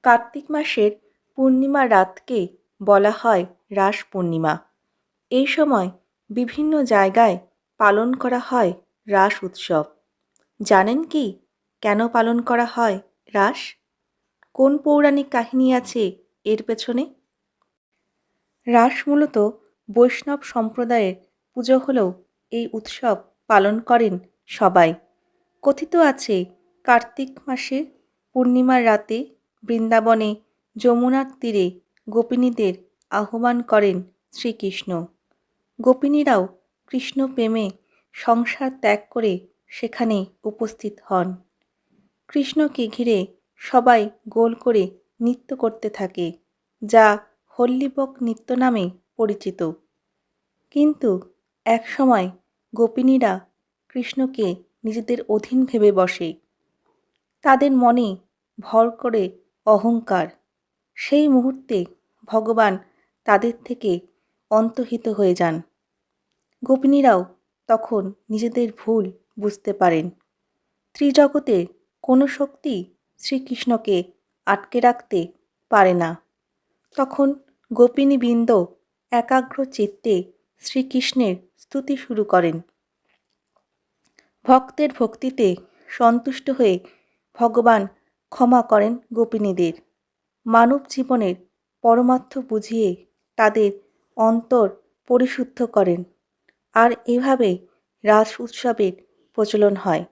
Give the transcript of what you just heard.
কার্তিক মাসের পূর্ণিমা রাতকে বলা হয় রাস পূর্ণিমা। এই সময় বিভিন্ন জায়গায় পালন করা হয় রাস উৎসব। জানেন কি কেন পালন করা হয় রাস? কোন পৌরাণিক কাহিনী আছে এর পেছনে? রাস মূলত বৈষ্ণব সম্প্রদায়ের পুজো হলেও এই উৎসব পালন করেন সবাই। কথিত আছে কার্তিক মাসে পূর্ণিমার রাতে বৃন্দাবনে যমুনার তীরে গোপিনীদের আহ্বান করেন শ্রীকৃষ্ণ। গোপিনীরাও কৃষ্ণ প্রেমে সংসার ত্যাগ করে সেখানে উপস্থিত হন। কৃষ্ণকে ঘিরে সবাই গোল করে নৃত্য করতে থাকে, যা হল্লিবক নৃত্য নামে পরিচিত। কিন্তু একসময় গোপিনীরা কৃষ্ণকে নিজেদের অধীন ভেবে বসে। তাদের মনে ভর করে অহংকার। সেই মুহূর্তে ভগবান তাদের থেকে অন্তর্হিত হয়ে যান। গোপিনীরাও তখন নিজেদের ভুল বুঝতে পারেন। ত্রিজগতের কোনো শক্তি শ্রীকৃষ্ণকে আটকে রাখতে পারে না। তখন গোপিনীবৃন্দ একাগ্র চিত্তে শ্রীকৃষ্ণের স্তুতি শুরু করেন। ভক্তের ভক্তিতে সন্তুষ্ট হয়ে ভগবান ক্ষমা করেন গোপিনীদের। মানব জীবনের পরমার্থ বুঝিয়ে তাদের অন্তর পরিশুদ্ধ করেন। আর এভাবে রাস উৎসবের প্রচলন হয়।